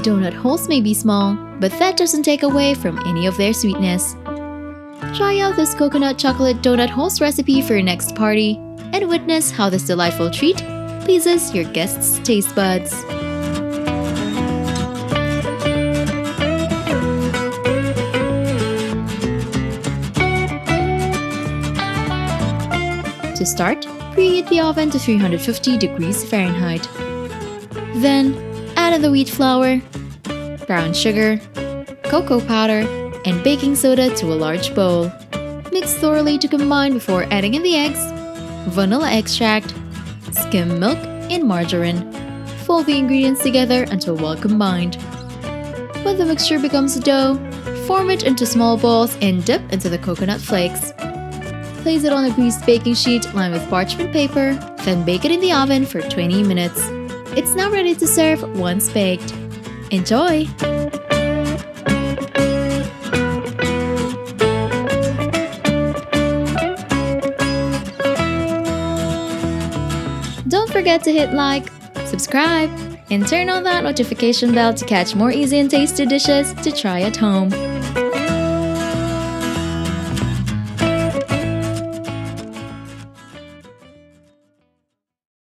Donut holes may be small, but that doesn't take away from any of their sweetness. Try out this coconut chocolate donut holes recipe for your next party and witness how this delightful treat pleases your guests' taste buds. To start, preheat the oven to 350 degrees Fahrenheit. Then, add in the wheat flour, brown sugar, cocoa powder, and baking soda to a large bowl. Mix thoroughly to combine before adding in the eggs, vanilla extract, skim milk, and margarine. Fold the ingredients together until well combined. When the mixture becomes a dough, form it into small balls and dip into the coconut flakes. Place it on a greased baking sheet lined with parchment paper, then bake it in the oven for 20 minutes. It's now ready to serve once baked. Enjoy! Don't forget to hit like, subscribe, and turn on that notification bell to catch more easy and tasty dishes to try at home.